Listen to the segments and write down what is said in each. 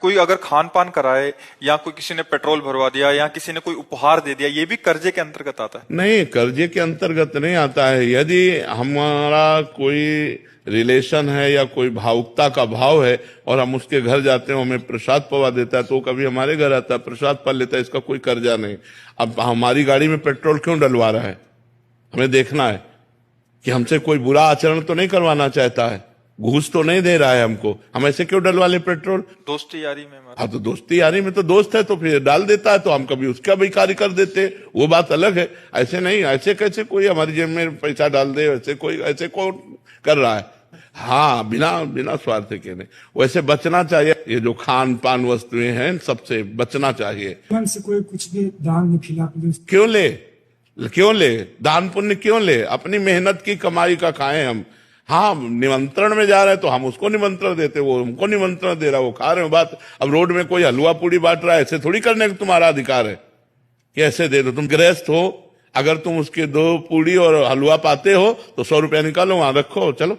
कोई अगर खान पान कराए या कोई किसी ने पेट्रोल भरवा दिया या किसी ने कोई उपहार दे दिया, ये भी कर्जे के अंतर्गत आता है? नहीं, कर्जे के अंतर्गत नहीं आता है। यदि हमारा कोई रिलेशन है या कोई भावुकता का भाव है और हम उसके घर जाते हैं, हमें प्रसाद पवा देता है, तो वो कभी हमारे घर आता है, प्रसाद पा लेता है, इसका कोई कर्जा नहीं। अब हमारी गाड़ी में पेट्रोल क्यों डलवा रहा है, हमें देखना है कि हमसे कोई बुरा आचरण तो नहीं करवाना चाहता है, घूस तो नहीं दे रहा है हमको, हम ऐसे क्यों डलवा ले पेट्रोल? दोस्ती यारी में हाँ, तो दोस्ती यारी में तो दोस्त है तो फिर डाल देता है, तो हम कभी उसका भी कार्य कर देते, वो बात अलग है। ऐसे नहीं, ऐसे कैसे कोई हमारी जेब में पैसा डाल दे, ऐसे कौन कर रहा है? हाँ, बिना बिना स्वार्थ के नहीं, वैसे बचना चाहिए। ये जो खान पान वस्तुएं हैं, सबसे बचना चाहिए। मन से कोई कुछ भी दान में खिला क्यों ले दान पुण्य क्यों ले? अपनी मेहनत की कमाई का खाएं हम। हाँ, निमंत्रण में जा रहे हैं तो हम उसको निमंत्रण देते, वो हमको निमंत्रण दे रहा, वो खा रहे हो। बात अब रोड में कोई हलवा पूड़ी बांट रहा है, ऐसे थोड़ी करने का तुम्हारा अधिकार है कि ऐसे दे दो। तुम गृहस्थ हो, अगर तुम उसके 2 पूड़ी और हलवा पाते हो तो 100 रुपया निकालो, वहां रखो, चलो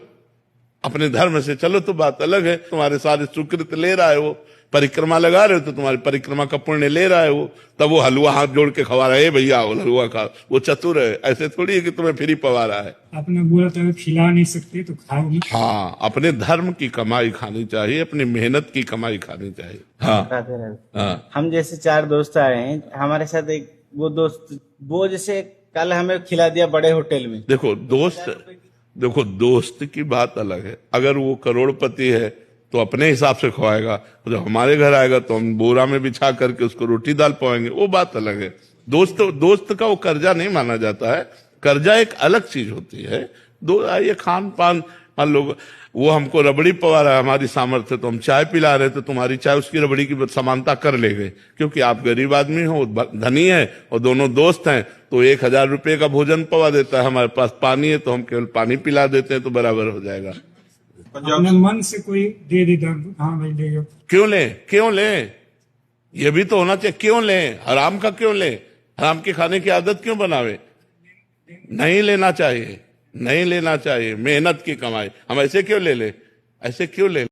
अपने धर्म से चलो, तो बात अलग है। तुम्हारे सारे सुकृत ले रहा है वो, परिक्रमा लगा रहे हो तो तुम्हारी परिक्रमा का पुण्य ले रहा है वो, तब वो हलवा हाथ जोड़ के खवा रहा है, भैया वो हलवा खा, वो चतुर है। ऐसे थोड़ी है कि तुम्हें फ्री पवा रहा है। आपने बोला था खिला नहीं सकते तो खाओ नहीं। हाँ, अपने धर्म की कमाई खानी चाहिए, अपनी मेहनत की कमाई खानी चाहिए। हाँ, राधे राधे। हाँ। हम जैसे 4 दोस्त आए हैं, हमारे साथ एक वो दोस्त, वो जैसे कल हमें खिला दिया बड़े होटल में। देखो दोस्त की बात अलग है। अगर वो करोड़पति है तो अपने हिसाब से खवाएगा, जब हमारे घर आएगा तो हम बोरा में बिछा करके उसको रोटी दाल पाएंगे, वो बात अलग है। दोस्त का वो कर्जा नहीं माना जाता है। कर्जा एक अलग चीज होती है। ये खान पान, मान लो वो हमको रबड़ी पवा रहा है, हमारी सामर्थ्य, तो हम चाय पिला रहे, तो तुम्हारी चाय उसकी रबड़ी की समानता कर ले गए, क्योंकि आप गरीब आदमी हो, धनी है, और दोनों दोस्त हैं, तो 1000 रुपये का भोजन पवा देता है, हमारे पास पानी है तो हम केवल पानी पिला देते हैं, तो बराबर हो जाएगा। अपने मन से कोई दे दे दान, हाँ भाई ले लो। क्यों ले? ये भी तो होना चाहिए। क्यों ले? हराम का क्यों ले? हराम के खाने की आदत क्यों बनावे? नहीं लेना चाहिए, नहीं लेना चाहिए। मेहनत की कमाई हम ऐसे क्यों ले?